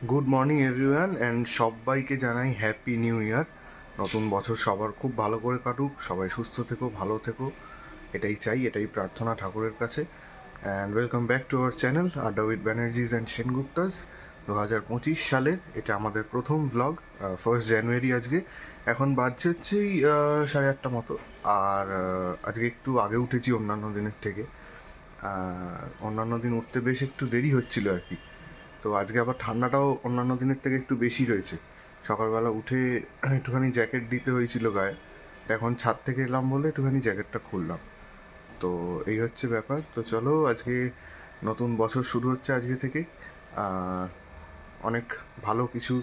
Good morning everyone and সবাইকে জানাই happy new year. নতুন বছর সবার খুব ভালো করে কাটুক, সবাই সুস্থ থেকো, ভালো থেকো, এটাই চাই, এটাই প্রার্থনা ঠাকুরের কাছে। And welcome back to our channel আড্ডা উইথ ব্যানার্জিজ অ্যান্ড সেনগুপ্তাস। 2025 সালের এটা আমাদের প্রথম ভ্লগ, 1 জানুয়ারি আজকে। এখন বাজছে হচ্ছে 8:30 মতো। আর আজকে একটু আগে উঠেছি অন্যান্য দিনের থেকে। অন্যান্য দিন উঠতে বেশ একটু দেরি হচ্ছিল আর কি। তো আজকে আবার ঠান্ডাটাও অন্যান্য দিনের থেকে একটু বেশি রয়েছে। সকালবেলা উঠে একটুখানি জ্যাকেট দিতে হয়েছিল গায়ে, তো এখন ছাদ থেকে এলাম বলে একটুখানি জ্যাকেটটা খুললাম। তো এই হচ্ছে ব্যাপার। তো চলো, আজকে নতুন বছর শুরু হচ্ছে আজকে থেকে। অনেক ভালো কিছু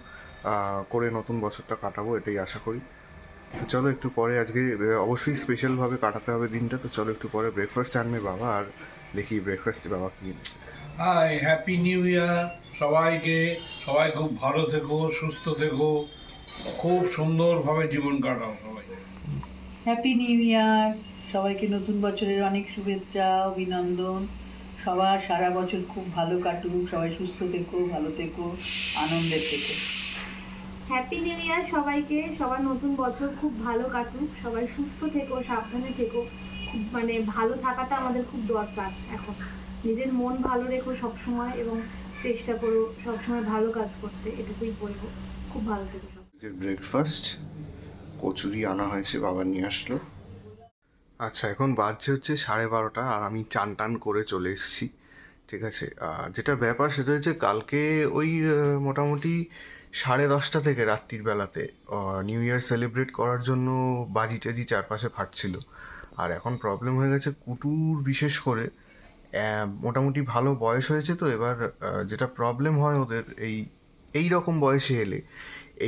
করে নতুন বছরটা কাটাবো, এটাই আশা করি। তো চলো একটু পরে আজকে অবশ্যই স্পেশালভাবে কাটাতে হবে দিনটা। তো চলো একটু পরে ব্রেকফাস্ট আনবে বাবা, আর দেখি ব্রেকফাস্টে বাবা কী এনেছে। হাই, হ্যাপি নিউ ইয়ার সবাইকে। সবাই খুব ভালো থেকো, সুস্থ থেকো, খুব সুন্দরভাবে জীবন কাটাও সবাই। Happy new year! সবাইকে নতুন বছরের অনেক শুভেচ্ছা, অভিনন্দন। সবার সারা বছর খুব ভালো কাটুক, সবাই সুস্থ থেকো, ভালো থেকো, আনন্দের থেকো। হ্যাপি নিউ ইয়ার সবাইকে। সবার নতুন বছর খুব ভালো কাটুক, সবাই সুস্থ থেকো, সাবধানে থেকো। খুব ভালো থাকাটা আমাদের খুব দরকার এখন। নিজের মন ভালো রেখো সবসময়, এবং চেষ্টা করো সবসময় ভালো কাজ করতে, এটুকুই বলবো। খুব ভালো থেকো সব। ব্রেকফাস্ট কচুরি আনা হয়েছে, বাবা নিয়ে আসলো। আচ্ছা, এখন বাজছে হচ্ছে 12:30, আর আমি চান টান করে চলে এসেছি। ঠিক আছে, যেটা ব্যাপার সেটা হচ্ছে কালকে ওই মোটামুটি 10:30 থেকে রাত্রির বেলাতে নিউ ইয়ার সেলিব্রেট করার জন্য বাজি টাজি চারপাশে ফাটছিল। আর এখন প্রবলেম হয়ে গেছে কুটুর, বিশেষ করে মোটামুটি ভালো বয়স হয়েছে। তো এবার যেটা প্রবলেম হয় ওদের এই রকম বয়সে এলে,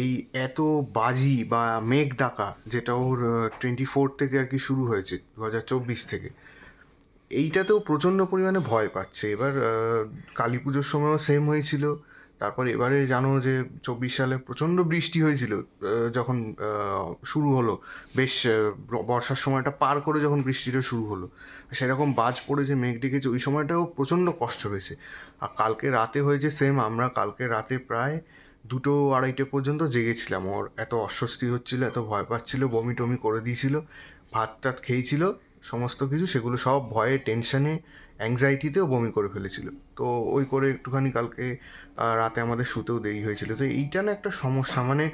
এই এত বাজি বা মেঘ ডাকা, যেটা ওর 24 থেকে আর কি শুরু হয়েছে, 2024 থেকে, এইটাতেও প্রচণ্ড পরিমাণে ভয় পাচ্ছে। এবার কালী পুজোর সময়ও সেম হয়েছিল। তারপর এবারে জানো যে 24 সালে প্রচণ্ড বৃষ্টি হয়েছিল, যখন শুরু হলো, বেশ বর্ষার সময়টা পার করে যখন বৃষ্টিটা শুরু হলো, সেরকম বাজ পড়েছে, মেঘ ডেকেছে, ওই সময়টাও প্রচণ্ড কষ্ট হয়েছে। আর কালকে রাতে হয়েছে সেম। আমরা কালকে রাতে প্রায় 2-2:30 পর্যন্ত জেগেছিলাম। ওর এত অস্বস্তি হচ্ছিল, এত ভয় পাচ্ছিল, বমি টমি করে দিয়েছিল, ভাত টাত খেয়েছিল, সমস্ত কিছু, সেগুলো সব ভয়ে, টেনশানে, অ্যাংজাইটিতেও বমি করে ফেলেছিল। তো ওই করে একটুখানি কালকে রাতে আমাদের শুতেও দেরি হয়েছিল। তো এইটা না একটা সমস্যা, মানে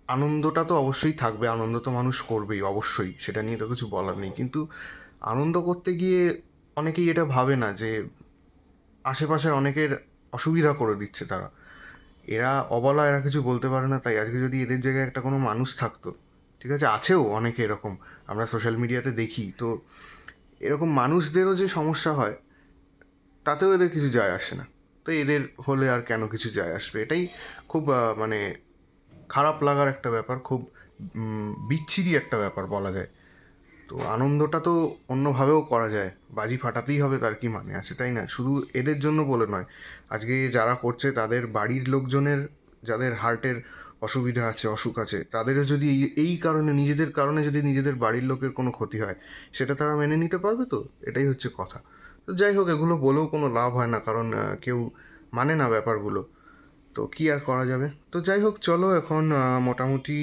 আনন্দটা তো অবশ্যই থাকবে, আনন্দ তো মানুষ করবেই অবশ্যই, সেটা নিয়ে তো কিছু বলার নেই। কিন্তু আনন্দ করতে গিয়ে অনেকেই এটা ভাবে না যে আশেপাশের অনেকের অসুবিধা করে দিচ্ছে তারা। এরা অবলা, এরা কিছু বলতে পারে না। তাই আজকে যদি এদের জায়গায় একটা কোনো মানুষ থাকতো, ঠিক আছে, আছেও অনেকে এরকম, আমরা সোশ্যাল মিডিয়াতে দেখি, তো এরকম মানুষদেরও যে সমস্যা হয়, তাতেও এদের কিছু যায় আসে না। তো এদের হলে আর কেন কিছু যায় আসবে, এটাই খুব মানে খারাপ লাগার একটা ব্যাপার, খুব বিচ্ছিরি একটা ব্যাপার বলা যায়। তো আনন্দটা তো অন্যভাবেও করা যায়, বাজি ফাটাতেই হবে তার কি মানে আছে, তাই না? শুধু এদের জন্য বলে নয়, আজকে যারা করছে তাদের বাড়ির লোকজনের, যাদের হার্টের অসুবিধা আছে, অসুখ আছে, তাদেরও যদি এই কারণে, নিজেদের কারণে যদি নিজেদের বাড়ির লোকের কোনো ক্ষতি হয়, সেটা তারা মেনে নিতে পারবে তো? এটাই হচ্ছে কথা। তো যাই হোক, এগুলো বলেও কোনো লাভ হয় না, কারণ কেউ মানে না ব্যাপারগুলো। তো কী আর করা যাবে। তো যাই হোক, চলো এখন মোটামুটি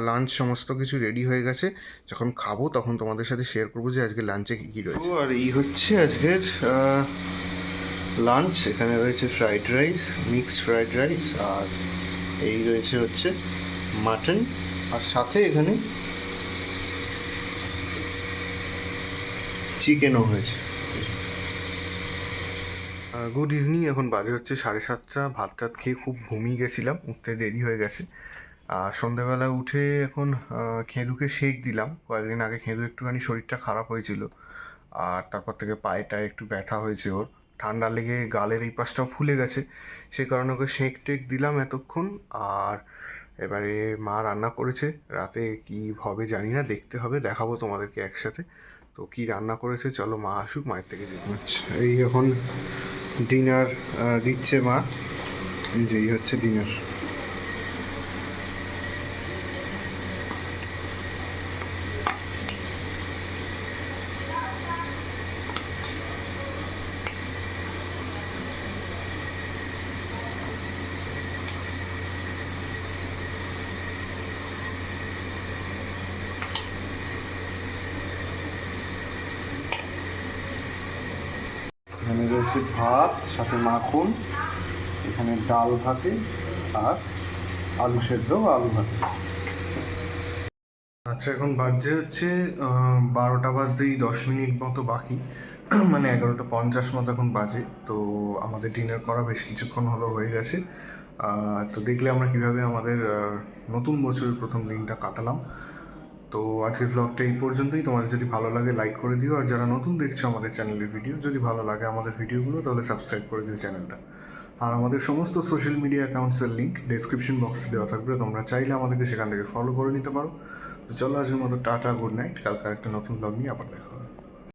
লাঞ্চ সমস্ত কিছু রেডি হয়ে গেছে। যখন খাবো তখন তোমাদের সাথে শেয়ার করবো যে আজকে লাঞ্চে কী কী রয়েছে। আর এই হচ্ছে আজকের লাঞ্চ। এখানে রয়েছে fried rice, mixed fried rice, আর এই রয়েছে হচ্ছে মাটন, আর সাথে এখানে চিকেনও হয়েছে। গুড ইভিনিং, এখন বাজে হচ্ছে 7:30। ভাত টাত খেয়ে খুব ঘুমিয়ে গেছিলাম, উঠতে দেরি হয়ে গেছে। আর সন্ধ্যেবেলা উঠে এখন খেঁদুকে শেক দিলাম। কয়েকদিন আগে খেঁদু একটুখানি শরীরটা খারাপ হয়েছিল, আর তারপর থেকে পায়েটায় একটু ব্যথা হয়েছে ওর, ঠান্ডা লেগে গালের এই পাশটাও ফুলে গেছে, সেই কারণে ওকে শেক টেক দিলাম এতক্ষণ। আর এবারে মা রান্না করেছে, রাতে কী হবে জানি না, দেখতে হবে, দেখাবো তোমাদেরকে একসাথে। তো কী রান্না করেছে চলো, মা আসুক, মায়ের থেকে দেখি। আচ্ছা, এই এখন ডিনার দিচ্ছে মা, যেই হচ্ছে ডিনার। হচ্ছে ভাত, সাথে মাখন, এখানে ডাল ভাতে আর আলু সেদ্ধ আলু ভাতে। আচ্ছা, এখন বাজে হচ্ছে 12টা বাজতেই 10 মিনিট মতো বাকি, মানে 11:50 মতো এখন বাজে। তো আমাদের ডিনার করা বেশ কিছুক্ষণ হলো হয়ে গেছে। তো দেখলে আমরা কীভাবে আমাদের নতুন বছরের প্রথম দিনটা কাটালাম। তো আজকের ব্লগটা এই পর্যন্তই। তোমাদের যদি ভালো লাগে লাইক করে দিও, আর যারা নতুন দেখছো আমাদের চ্যানেলের ভিডিও, যদি ভালো লাগে আমাদের ভিডিওগুলো, তাহলে সাবস্ক্রাইব করে দিও চ্যানেলটা। আর আমাদের সমস্ত সোশ্যাল মিডিয়া অ্যাকাউন্টসের লিঙ্ক ডেসক্রিপশন বক্সে দেওয়া থাকবে, তোমরা চাইলে আমাদেরকে সেখান থেকে ফলো করে নিতে পারো। তো চলো, আজকের মতো টাটা, গুড নাইট। কালকে একটা নতুন ব্লগ নিয়ে আবার দেখা।